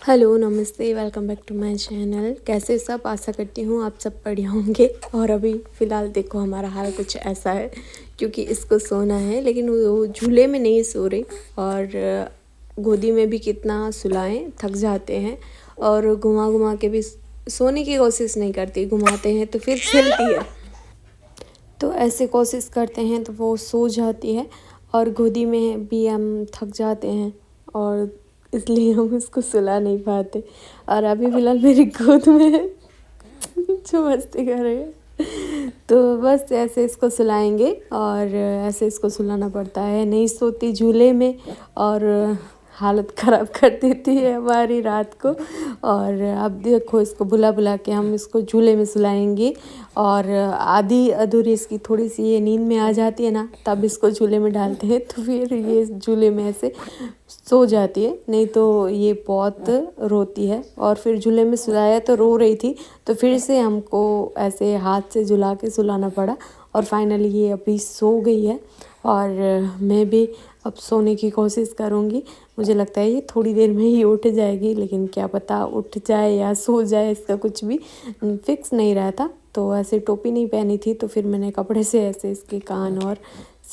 Hello नमस्ते, welcome back to my channel. कैसे सब? आशा करती हूँ आप सब बढ़िया होंगे। और अभी फ़िलहाल देखो हमारा हाल कुछ ऐसा है, क्योंकि इसको सोना है लेकिन वो झूले में नहीं सो रही, और गोदी में भी कितना सुलाएं, थक जाते हैं। और घुमा घुमा के भी सोने की कोशिश नहीं करती, घुमाते हैं तो फिर खेलती है। तो ऐसे कोशिश करते हैं तो वो सो जाती है, और गोदी में भी हम थक जाते हैं, और इसलिए हम उसको सुला नहीं पाते। और अभी फ़िलहाल मेरी गोद में है जो मस्ती कर रही है। तो बस ऐसे इसको सुलाएंगे, और ऐसे इसको सुलाना पड़ता है। नहीं सोती झूले में, और हालत ख़राब कर देती है हमारी रात को। और अब देखो इसको बुला बुला के हम इसको झूले में सुलाएंगे, और आधी अधूरी इसकी थोड़ी सी ये नींद में आ जाती है ना, तब इसको झूले में डालते हैं तो फिर ये झूले में ऐसे सो जाती है। नहीं तो ये बहुत रोती है, और फिर झूले में सुलाया तो रो रही थी, तो फिर से हमको ऐसे हाथ से झुला के सुलाना पड़ा, और फाइनली ये अभी सो गई है। और मैं भी अब सोने की कोशिश करूँगी। मुझे लगता है ये थोड़ी देर में ही उठ जाएगी, लेकिन क्या पता उठ जाए या सो जाए, इसका कुछ भी फिक्स नहीं रहता। तो ऐसे टोपी नहीं पहनी थी, तो फिर मैंने कपड़े से ऐसे इसके कान और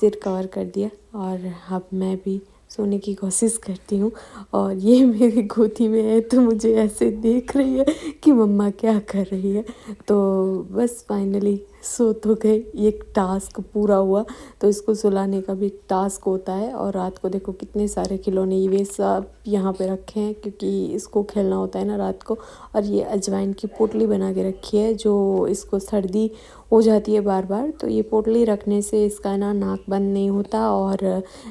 सिर कवर कर दिया, और अब मैं भी सोने की कोशिश करती हूँ। और ये मेरी गोदी में है तो मुझे ऐसे देख रही है कि मम्मा क्या कर रही है। तो बस फाइनली सो तो गए, एक टास्क पूरा हुआ। तो इसको सुलाने का भी टास्क होता है। और रात को देखो कितने सारे खिलौने ये सब यहाँ पे रखे हैं, क्योंकि इसको खेलना होता है ना रात को। और ये अजवाइन की पोटली बना के रखी है, जो इसको सर्दी हो जाती है बार बार, तो ये पोटली रखने से इसका ना नाक बंद नहीं होता, और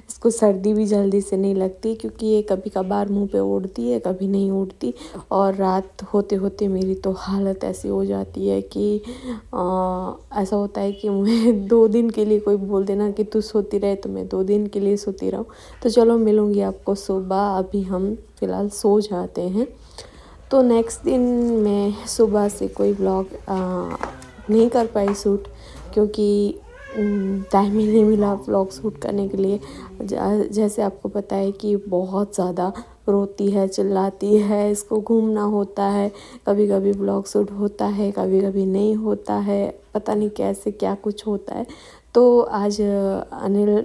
इसको सर्दी भी जल्दी से नहीं लगती, क्योंकि ये कभी कभार मुंह पे ओढ़ती है, कभी नहीं ओढ़ती। और रात होते होते मेरी तो हालत ऐसी हो जाती है कि ऐसा होता है कि मैं 2 दिन के लिए कोई बोल देना कि तू सोती रहे, तो मैं 2 दिन के लिए सोती रहूँ। तो चलो मिलूँगी आपको सुबह, अभी हम फ़िलहाल सो जाते हैं। तो नेक्स्ट दिन मैं सुबह से कोई व्लॉग नहीं कर पाई शूट, क्योंकि टाइम ही नहीं मिला व्लॉग शूट करने के लिए। जैसे आपको पता है कि बहुत ज़्यादा रोती है, चिल्लाती है, इसको घूमना होता है। कभी कभी व्लॉग शूट होता है, कभी कभी नहीं होता है, पता नहीं कैसे क्या कुछ होता है। तो आज अनिल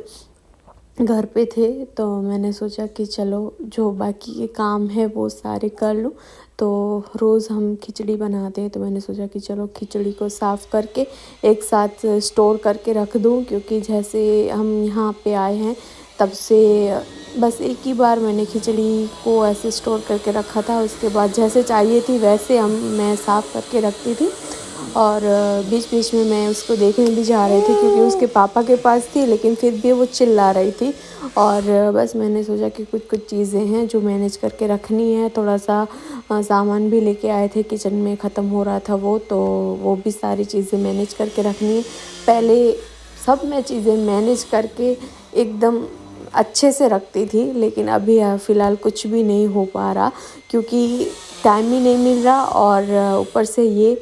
घर पे थे, तो मैंने सोचा कि चलो जो बाकी के काम है वो सारे कर लूँ। तो रोज़ हम खिचड़ी बनाते हैं, तो मैंने सोचा कि चलो खिचड़ी को साफ़ करके एक साथ स्टोर करके रख दूँ, क्योंकि जैसे हम यहाँ पे आए हैं तब से बस एक ही बार मैंने खिचड़ी को ऐसे स्टोर करके रखा था। उसके बाद जैसे चाहिए थी वैसे मैं साफ़ करके रखती थी। और बीच बीच में मैं उसको देखने भी जा रही थी, क्योंकि उसके पापा के पास थी, लेकिन फिर भी वो चिल्ला रही थी। और बस मैंने सोचा कि कुछ कुछ चीज़ें हैं जो मैनेज करके रखनी है। थोड़ा सा सामान भी लेके आए थे, किचन में ख़त्म हो रहा था वो, तो वो भी सारी चीज़ें मैनेज करके रखनी है। पहले सब मैं चीज़ें मैनेज करके एकदम अच्छे से रखती थी, लेकिन अभी फ़िलहाल कुछ भी नहीं हो पा रहा, क्योंकि टाइम ही नहीं मिल रहा। और ऊपर से ये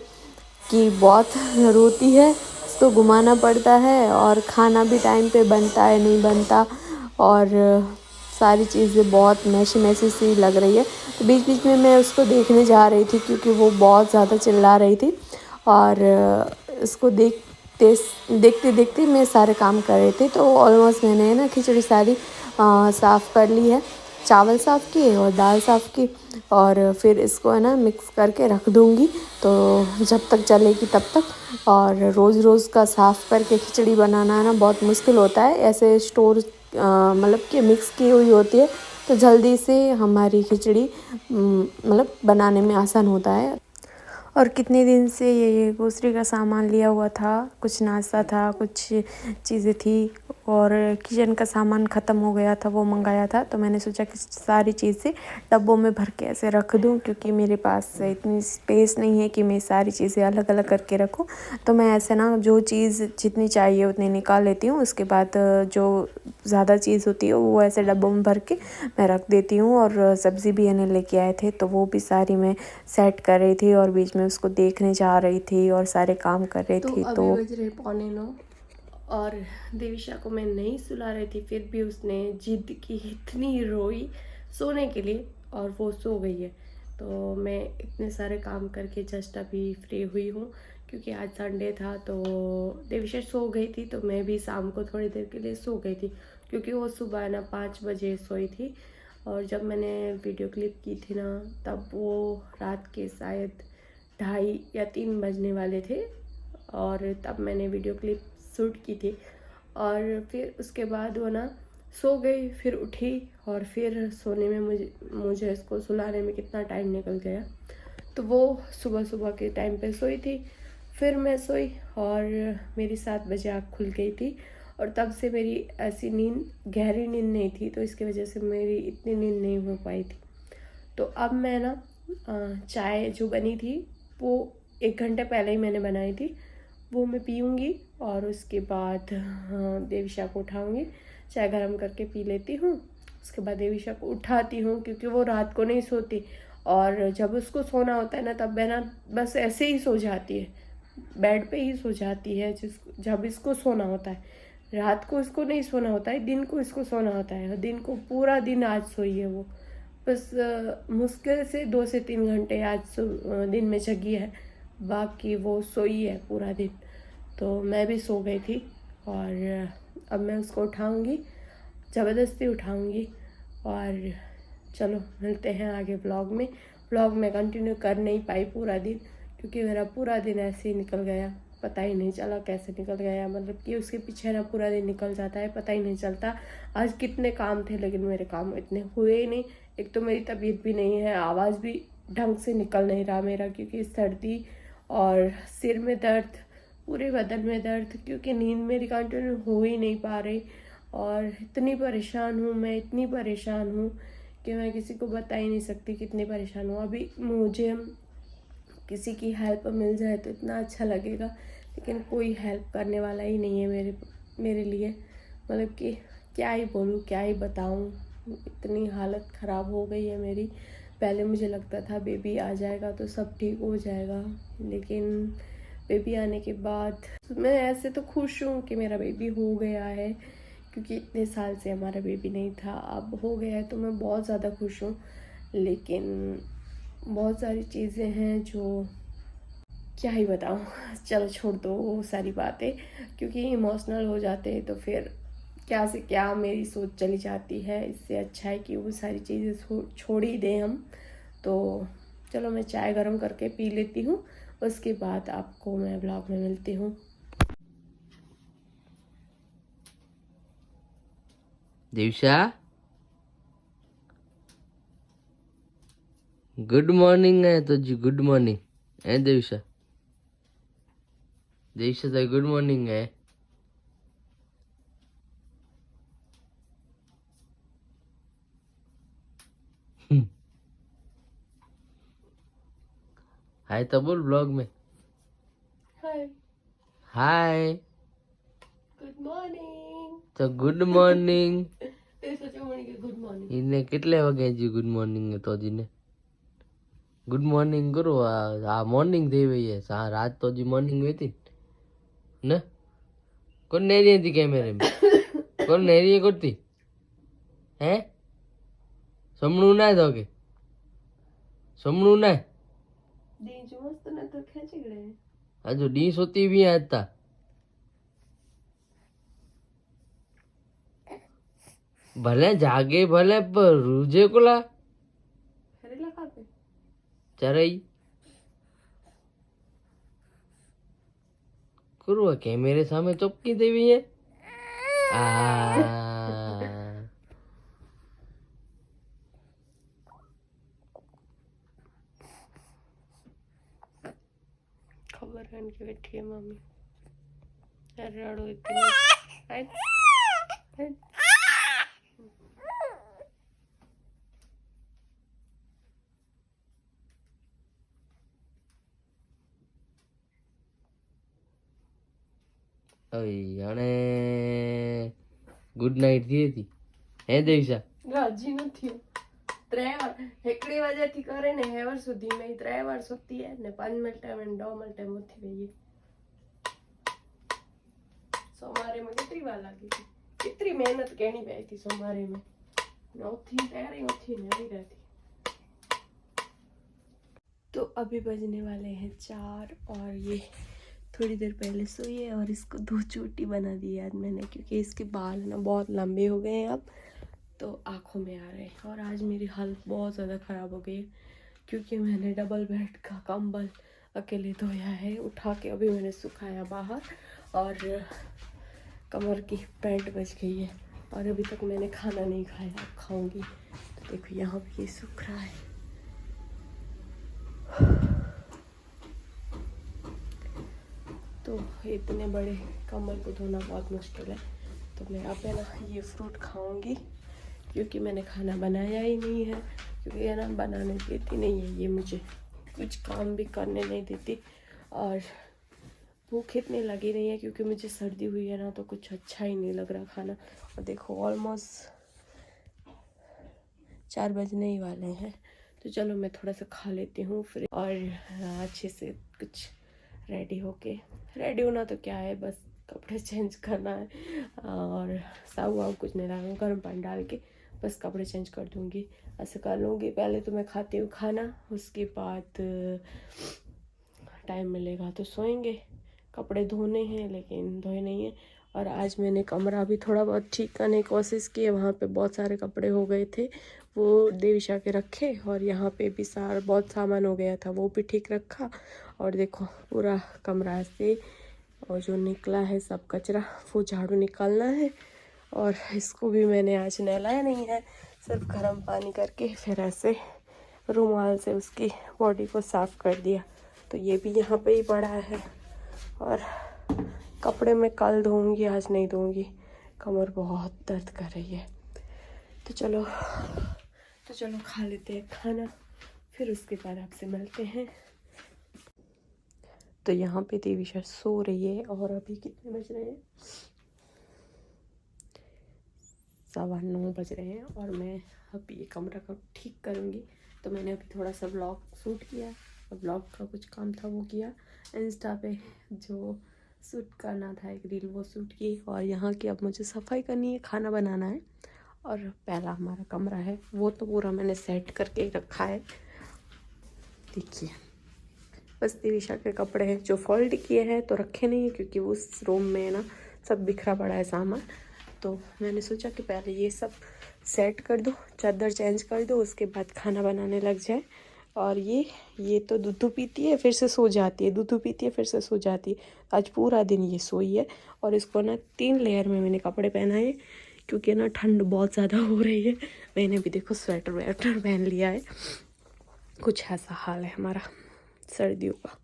कि बहुत रोती है, उसको घुमाना पड़ता है, और खाना भी टाइम पे बनता है नहीं बनता, और सारी चीज़ें बहुत मैसी मैसी सी लग रही है। तो बीच बीच में मैं उसको देखने जा रही थी, क्योंकि वो बहुत ज़्यादा चिल्ला रही थी। और उसको देखते देखते मैं सारे काम कर रही थी। तो ऑलमोस्ट मैंने ना खिचड़ी सारी साफ़ कर ली है। चावल साफ़ किए और दाल साफ़ की, और फिर इसको है ना मिक्स करके रख दूँगी, तो जब तक चलेगी तब तक। और रोज़ रोज़ का साफ़ करके खिचड़ी बनाना है ना बहुत मुश्किल होता है। ऐसे स्टोर मतलब कि मिक्स की हुई होती है, तो जल्दी से हमारी खिचड़ी मतलब बनाने में आसान होता है। और कितने दिन से ये ग्रोसरी का सामान लिया हुआ था, कुछ नाश्ता था, कुछ चीज़ें थी, और किचन का सामान ख़त्म हो गया था, वो मंगाया था। तो मैंने सोचा कि सारी चीज़ें डब्बों में भर के ऐसे रख दूँ, क्योंकि मेरे पास इतनी स्पेस नहीं है कि मैं सारी चीज़ें अलग अलग करके रखूँ। तो मैं ऐसे ना जो चीज़ जितनी चाहिए उतनी निकाल लेती हूँ, उसके बाद जो ज़्यादा चीज़ होती है वो ऐसे डब्बों में भर के मैं रख देती हूँ। और सब्ज़ी भी इन्हें लेके आए थे, तो वो भी सारी मैं सेट कर रही थी, और बीच में उसको देखने जा रही थी और सारे काम कर रही थी। तो अभी बज रहे 8:45, और देविशा को मैं नहीं सुला रही थी, फिर भी उसने जिद की, इतनी रोई सोने के लिए, और वो सो गई है। तो मैं इतने सारे काम करके जस्ट अभी फ्री हुई हूँ, क्योंकि आज संडे था। तो देविशा सो गई थी, तो मैं भी शाम को थोड़ी देर के लिए सो गई थी, क्योंकि वो सुबह ना 5 बजे सोई थी। और जब मैंने वीडियो क्लिप की थी ना, तब वो रात के शायद 2:30 या 3 बजने वाले थे, और तब मैंने वीडियो क्लिप शूट की थी। और फिर उसके बाद वो ना सो गई, फिर उठी, और फिर सोने में मुझे इसको सुलाने में कितना टाइम निकल गया। तो वो सुबह सुबह के टाइम पे सोई थी, फिर मैं सोई, और मेरी 7 बजे आँख खुल गई थी। और तब से मेरी ऐसी नींद, गहरी नींद नहीं थी, तो इसकी वजह से मेरी इतनी नींद नहीं हो पाई थी। तो अब मैं ना चाय जो बनी थी वो 1 घंटे पहले ही मैंने बनाई थी, वो मैं पीऊँगी, और उसके बाद देविशा को उठाऊँगी, चाय गरम करके पी लेती हूँ। उसके बाद देविशा को उठाती हूँ, क्योंकि वो रात को नहीं सोती, और जब उसको सोना होता है ना, तब मैं ना बस ऐसे ही सो जाती है, बेड पे ही सो जाती है जब इसको सोना होता है। रात को इसको नहीं सोना होता है, दिन को इसको सोना होता है। दिन को पूरा दिन आज सोई है वो, बस मुश्किल से 2 से 3 घंटे आज दिन में जगी है, बाकी वो सोई है पूरा दिन। तो मैं भी सो गई थी, और अब मैं उसको उठाऊंगी, ज़बरदस्ती उठाऊंगी। और चलो मिलते हैं आगे व्लॉग में। व्लॉग में कंटिन्यू कर नहीं पाई पूरा दिन, क्योंकि मेरा पूरा दिन ऐसे ही निकल गया, पता ही नहीं चला कैसे निकल गया। मतलब कि उसके पीछे ना पूरा दिन निकल जाता है, पता ही नहीं चलता। आज कितने काम थे, लेकिन मेरे काम इतने हुए ही नहीं। एक तो मेरी तबीयत भी नहीं है, आवाज़ भी ढंग से निकल नहीं रहा मेरा, क्योंकि सर्दी और सिर में दर्द, पूरे बदन में दर्द, क्योंकि नींद मेरी कंटिन्यू हो ही नहीं पा रही। और इतनी परेशान हूँ मैं, इतनी परेशान हूँ कि मैं किसी को बता ही नहीं सकती कितनी परेशान हूँ। अभी मुझे किसी की हेल्प मिल जाए तो इतना अच्छा लगेगा, लेकिन कोई हेल्प करने वाला ही नहीं है मेरे लिए। मतलब कि क्या ही बोलूँ, क्या ही बताऊँ, इतनी हालत ख़राब हो गई है मेरी। पहले मुझे लगता था बेबी आ जाएगा तो सब ठीक हो जाएगा, लेकिन बेबी आने के बाद मैं ऐसे तो खुश हूँ कि मेरा बेबी हो गया है, क्योंकि इतने साल से हमारा बेबी नहीं था, अब हो गया है, तो मैं बहुत ज़्यादा खुश हूँ। लेकिन बहुत सारी चीज़ें हैं जो क्या ही बताऊँ, चलो छोड़ दो वो सारी बातें, क्योंकि इमोशनल हो जाते हैं तो फिर क्या से क्या मेरी सोच चली जाती है। इससे अच्छा है कि वो सारी चीज़ें छोड़ ही दें हम। तो चलो मैं चाय गरम करके पी लेती हूँ, उसके बाद आपको मैं ब्लॉग में मिलती हूँ। देविशा, गुड मॉर्निंग है तो जी, गुड मॉर्निंग है देविशा। देविशा तो गुड मॉर्निंग है। हाय तो बोल ब्लॉग में। हाय, हाय गुड मॉर्निंग। तो गुड मॉर्निंग। Good morning. इन्हें कितने वागे जी गुड मॉर्निंग तो जी ने गुड मॉर्निंग करो। आ मॉर्निंग थी हुई है, रात तो जी मॉर्निंग हुई थी न। कौन नहीं रही थी कैमरे में, कौन नहीं रही करती है। समणू ना तो के समणू ना मस्त ना तो खेची गए हजू डी सोती भी है था। भले जागे भले पर रूजे कोला चरई करो कैमरे सामने चौकी देवी है। खबर है इनकी बैठी है मम्मी। रड़ो इतनी અને ગુડ નાઇટ થઈ હતી હે દેવિશા. રાજી નથી 3 વાર એકડી વાગ્યાથી કરે ને હેવર સુધી મેં 3 વાર સુતી है ને 5 minute time and 2 minute time उठी गई। सोमवारे में कितनी बार लगी थी, कितनी मेहनत कहनी पड़ी थी सोमवारे में। उठी तैयारी उठी नहीं रहती। तो अभी बजने वाले हैं 4 और ये थोड़ी देर पहले सोई है और इसको 2 चोटी बना दी आज मैंने, क्योंकि इसके बाल ना बहुत लंबे हो गए हैं अब, तो आँखों में आ रहे हैं। और आज मेरी हालत बहुत ज़्यादा ख़राब हो गई है क्योंकि मैंने डबल बेड का कंबल अकेले धोया है उठा के, अभी मैंने सुखाया बाहर, और कमर की पैंट बच गई है और अभी तक मैंने खाना नहीं खाया, अब खाऊंगी। तो देखो यहाँ भी ये सूख रहा है। तो इतने बड़े कमर को धोना बहुत मुश्किल है, तो मैं अब है ना ये फ्रूट खाऊंगी क्योंकि मैंने खाना बनाया ही नहीं है, क्योंकि है ना बनाने देती नहीं है ये मुझे, कुछ काम भी करने नहीं देती, और भूख इतनी लगी नहीं है क्योंकि मुझे सर्दी हुई है ना, तो कुछ अच्छा ही नहीं लग रहा खाना। और देखो ऑलमोस्ट 4 बजने ही वाले हैं, तो चलो मैं थोड़ा सा खा लेती हूँ फिर, और अच्छे से कुछ रेडी होना तो क्या है, बस कपड़े चेंज करना है, और साबु वाबु कुछ नहीं लगाऊंगा, गर्म पानी डाल के बस कपड़े चेंज कर दूँगी, ऐसे कर लूँगी। पहले तो मैं खाती हूँ खाना, उसके बाद टाइम मिलेगा तो सोएंगे। कपड़े धोने हैं लेकिन धोए नहीं हैं। और आज मैंने कमरा भी थोड़ा बहुत ठीक करने की कोशिश की है, वहाँ पे बहुत सारे कपड़े हो गए थे, वो देविशा के रखे, और यहाँ पे भी बहुत सामान हो गया था, वो भी ठीक रखा। और देखो पूरा कमरा से और जो निकला है सब कचरा, वो झाड़ू निकालना है। और इसको भी मैंने आज नहलाया नहीं है, सिर्फ गर्म पानी करके फिर ऐसे रुमाल से उसकी बॉडी को साफ़ कर दिया। तो ये भी यहाँ पे ही पड़ा है, और कपड़े मैं कल धोऊंगी, आज नहीं धोऊंगी, कमर बहुत दर्द कर रही है। तो चलो खा लेते हैं खाना, फिर उसके बाद आपसे मिलते हैं। तो यहाँ पे देविशा सो रही है और अभी कितने बज रहे हैं, 9:15 बज रहे हैं, और मैं अभी ये कमरा कब ठीक करूँगी। तो मैंने अभी थोड़ा सा ब्लॉग शूट किया, ब्लॉग का कुछ काम था वो किया, इंस्टा पे जो शूट करना था एक रील वो शूट की, और यहाँ की अब मुझे सफाई करनी है, खाना बनाना है। और पहला हमारा कमरा है वो तो पूरा मैंने सेट करके ही रखा है, देखिए। बस देविशा के कपड़े हैं जो फोल्ड किए हैं तो रखे नहीं है, क्योंकि उस रूम में ना सब बिखरा पड़ा है सामान, तो मैंने सोचा कि पहले ये सब सेट कर दो, चादर चेंज कर दो, उसके बाद खाना बनाने लग जाए। और ये तो दूध पीती है फिर से सो जाती है, दूध पीती है फिर से सो जाती है। आज पूरा दिन ये सोई है, और इसको ना 3 लेयर में मैंने कपड़े पहनाए, क्योंकि ना ठंड बहुत ज़्यादा हो रही है। मैंने भी देखो स्वेटर वेटर पहन लिया है, कुछ ऐसा हाल है हमारा सर्दियों का।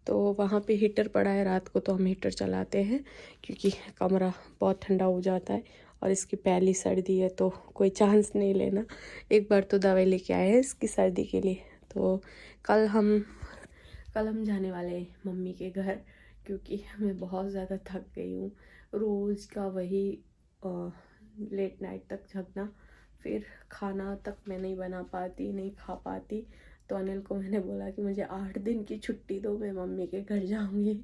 तो वहाँ पे हीटर पड़ा है, रात को तो हम हीटर चलाते हैं क्योंकि कमरा बहुत ठंडा हो जाता है, और इसकी पहली सर्दी है तो कोई चांस नहीं लेना। एक बार तो दवाई लेके आए हैं इसकी सर्दी के लिए। तो कल हम जाने वाले हैं मम्मी के घर, क्योंकि मैं बहुत ज़्यादा थक गई हूँ, रोज़ का वही लेट नाइट तक जगना, फिर खाना तक मैं नहीं बना पाती, नहीं खा पाती। तो अनिल को मैंने बोला कि मुझे 8 दिन की छुट्टी दो, मैं मम्मी के घर जाऊंगी।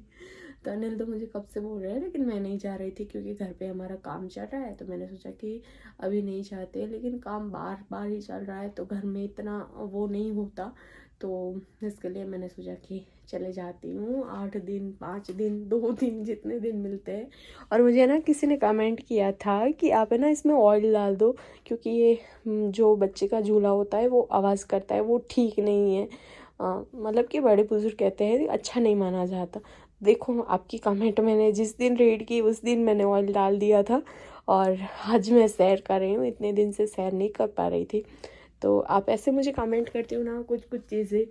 तो अनिल तो मुझे कब से बोल रहे हैं, लेकिन मैं नहीं जा रही थी क्योंकि घर पे हमारा काम चल रहा है। तो मैंने सोचा कि अभी नहीं चाहते, लेकिन काम बार बार ही चल रहा है तो घर में इतना वो नहीं होता, तो इसके लिए मैंने सोचा कि चले जाती हूँ 8 दिन 5 दिन 2 दिन जितने दिन मिलते हैं। और मुझे ना किसी ने कमेंट किया था कि आप है ना इसमें ऑयल डाल दो, क्योंकि ये जो बच्चे का झूला होता है वो आवाज़ करता है, वो ठीक नहीं है। मतलब कि बड़े बुजुर्ग कहते हैं अच्छा नहीं माना जाता। देखो आपकी कमेंट मैंने जिस दिन रीड की उस दिन मैंने ऑयल डाल दिया था, और आज मैं सैर कर रही हूँ, इतने दिन से सैर नहीं कर पा रही थी। तो आप ऐसे मुझे कमेंट करते हो ना कुछ चीज़ें,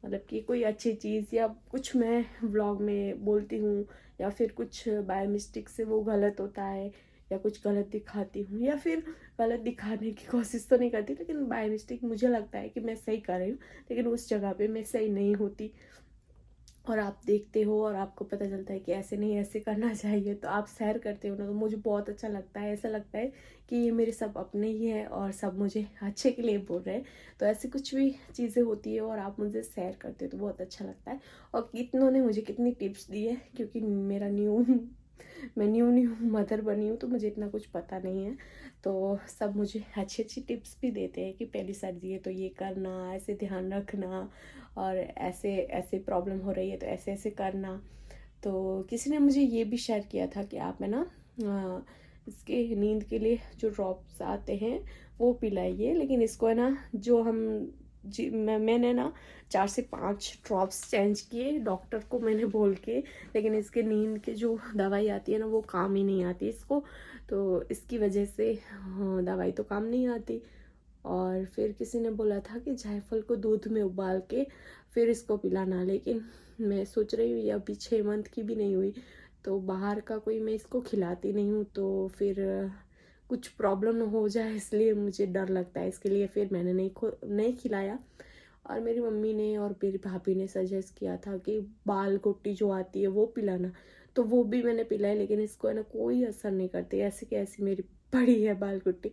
मतलब कि कोई अच्छी चीज़ या कुछ मैं व्लॉग में बोलती हूँ, या फिर कुछ बाय मिस्टेक से वो गलत होता है, या कुछ गलत दिखाती हूँ, या फिर गलत दिखाने की कोशिश तो नहीं करती, लेकिन बाय मिस्टेक मुझे लगता है कि मैं सही कर रही हूँ, लेकिन उस जगह पे मैं सही नहीं होती, और आप देखते हो और आपको पता चलता है कि ऐसे नहीं ऐसे करना चाहिए, तो आप शेयर करते हो ना, तो मुझे बहुत अच्छा लगता है। ऐसा लगता है कि ये मेरे सब अपने ही हैं और सब मुझे अच्छे के लिए बोल रहे हैं। तो ऐसी कुछ भी चीज़ें होती है और आप मुझे शेयर करते हो तो बहुत अच्छा लगता है। और कितनों ने मुझे कितनी टिप्स दी है, क्योंकि मैं न्यू मदर बनी हूँ तो मुझे इतना कुछ पता नहीं है। तो सब मुझे अच्छी अच्छी टिप्स भी देते हैं कि पहली सर्दी है तो ये करना, ऐसे ध्यान रखना, और ऐसे ऐसे प्रॉब्लम हो रही है तो ऐसे ऐसे करना। तो किसी ने मुझे ये भी शेयर किया था कि आप है ना इसके नींद के लिए जो ड्रॉप्स आते हैं वो पिलाइए, लेकिन इसको है ना जो हम मैंने ना 4 से 5 ड्रॉप्स चेंज किए डॉक्टर को मैंने बोल के, लेकिन इसके नींद के जो दवाई आती है ना वो काम ही नहीं आती इसको, तो इसकी वजह से दवाई तो काम नहीं आती। और फिर किसी ने बोला था कि जायफल को दूध में उबाल के फिर इसको पिलाना, लेकिन मैं सोच रही हूँ ये अभी 6 मंथ की भी नहीं हुई तो बाहर का कोई मैं इसको खिलाती नहीं हूँ, तो फिर कुछ प्रॉब्लम न हो जाए इसलिए मुझे डर लगता है, इसके लिए फिर मैंने नहीं खिलाया। और मेरी मम्मी ने और मेरी भाभी ने सजेस्ट किया था कि बाल गोटी जो आती है वो पिलाना, तो वो भी मैंने पिलाई, लेकिन इसको है ना कोई असर नहीं करती, ऐसी की ऐसी मेरी पड़ी है बाल गोटी।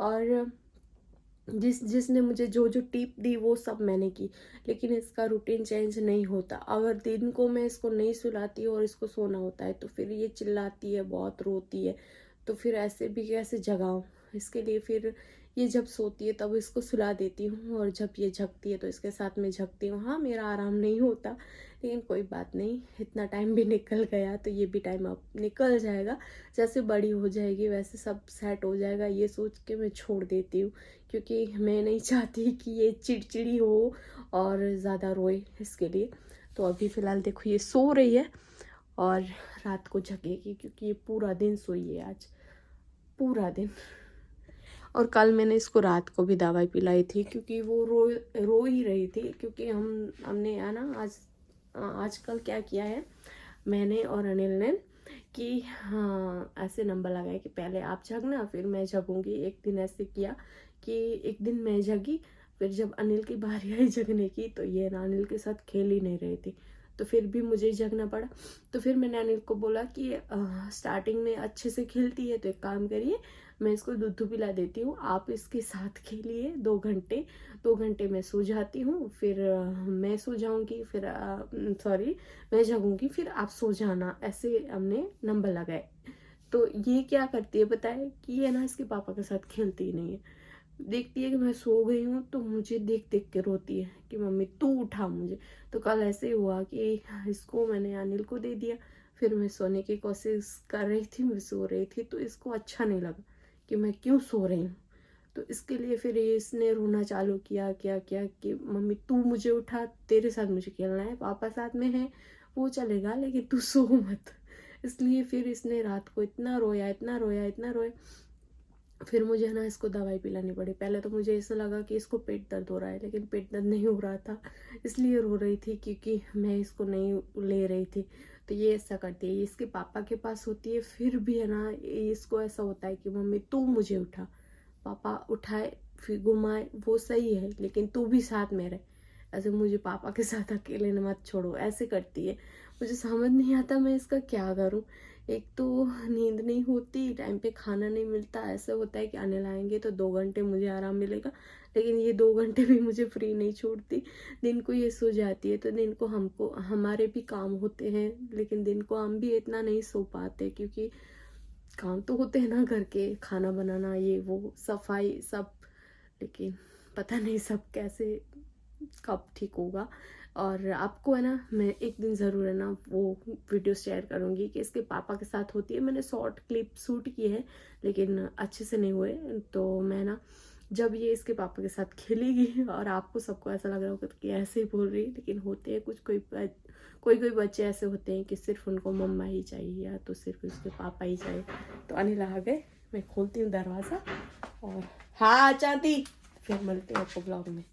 और जिसने मुझे जो जो टिप दी वो सब मैंने की, लेकिन इसका रूटीन चेंज नहीं होता। अगर दिन को मैं इसको नहीं सुलाती और इसको सोना होता है तो फिर ये चिल्लाती है, बहुत रोती है, तो फिर ऐसे भी कैसे जगाऊं इसके लिए। फिर ये जब सोती है तब इसको सुला देती हूँ, और जब ये जगती है तो इसके साथ में जगती हूँ। हाँ, मेरा आराम नहीं होता, लेकिन कोई बात नहीं, इतना टाइम भी निकल गया तो ये भी टाइम अब निकल जाएगा। जैसे बड़ी हो जाएगी वैसे सब सेट हो जाएगा, ये सोच के मैं छोड़ देती हूँ, क्योंकि मैं नहीं चाहती कि ये चिड़चिड़ी हो और ज़्यादा रोए इसके लिए। तो अभी फ़िलहाल देखो ये सो रही है और रात को जगेगी, क्योंकि ये पूरा दिन सोई है आज, पूरा दिन। और कल मैंने इसको रात को भी दवाई पिलाई थी, क्योंकि वो रो ही रही थी, क्योंकि हमने है ना आजकल क्या किया है मैंने और अनिल ने कि हाँ ऐसे नंबर लगाए कि पहले आप जगना फिर मैं जगूंगी। एक दिन ऐसे किया कि एक दिन मैं जगी, फिर जब अनिल की बारी आई जगने की तो ये ना अनिल के साथ खेल ही नहीं रही थी, तो फिर भी मुझे जगना पड़ा। तो फिर मैंने अनिल को बोला कि स्टार्टिंग में अच्छे से खेलती है तो एक काम करिए, मैं इसको दूध पिला देती हूँ, आप इसके साथ खेलिए 2 घंटे मैं सो जाती हूँ, फिर मैं सो जाऊँगी, फिर मैं जगूंगी, फिर आप सो जाना। ऐसे हमने नंबर लगाए। तो ये क्या करती है पता है कि ये ना इसके पापा के साथ खेलती ही नहीं है, देखती है कि मैं सो गई हूँ तो मुझे देख देख के रोती है कि मम्मी तू उठा मुझे। तो कल ऐसे हुआ कि इसको मैंने अनिल को दे दिया, फिर मैं सोने की कोशिश कर रही थी, मैं सो रही थी, तो इसको अच्छा नहीं लगा कि मैं क्यों सो रही हूँ, तो इसके लिए फिर इसने रोना चालू किया क्या क्या कि मम्मी तू मुझे उठा, तेरे साथ मुझे खेलना है, पापा साथ में है वो चलेगा लेकिन तू सो मत। इसलिए फिर इसने रात को इतना रोया इतना रोया इतना रोया, फिर मुझे ना इसको दवाई पिलानी पड़ी। पहले तो मुझे ऐसा लगा कि इसको पेट दर्द हो रहा है, लेकिन पेट दर्द नहीं हो रहा था, इसलिए रो रही थी क्योंकि मैं इसको नहीं ले रही थी। तो ये ऐसा करती है, इसके पापा के पास होती है फिर भी है ना इसको ऐसा होता है कि मम्मी तू मुझे उठा, पापा उठाए फिर घुमाए वो सही है लेकिन तू भी साथ में रहे, ऐसे मुझे पापा के साथ अकेले न मत छोड़ो, ऐसे करती है। मुझे समझ नहीं आता मैं इसका क्या करूं। एक तो नींद नहीं होती, टाइम पे खाना नहीं मिलता, ऐसे होता है कि आने लाएंगे तो 2 घंटे मुझे आराम मिलेगा, लेकिन ये 2 घंटे भी मुझे फ्री नहीं छोड़ती। दिन को ये सो जाती है तो दिन को हमको हमारे भी काम होते हैं, लेकिन दिन को हम भी इतना नहीं सो पाते, क्योंकि काम तो होते हैं ना घर के, खाना बनाना ये वो सफाई सब, लेकिन पता नहीं सब कैसे कब ठीक होगा। और आपको है ना मैं एक दिन ज़रूर है ना वो वीडियो शेयर करूँगी कि इसके पापा के साथ होती है। मैंने शॉर्ट क्लिप शूट की है लेकिन अच्छे से नहीं हुए, तो मैं ना जब ये इसके पापा के साथ खेलेगी, और आपको सबको ऐसा लग रहा होगा कि ऐसे ही बोल रही, लेकिन होते हैं कोई बच्चे ऐसे होते हैं कि सिर्फ उनको मम्मा ही चाहिए या तो सिर्फ उसके पापा ही चाहिए। तो आने लगा गए, मैं खोलती हूँ दरवाज़ा और हाँ चाहती, फिर मिलते हैं आपको ब्लॉग में।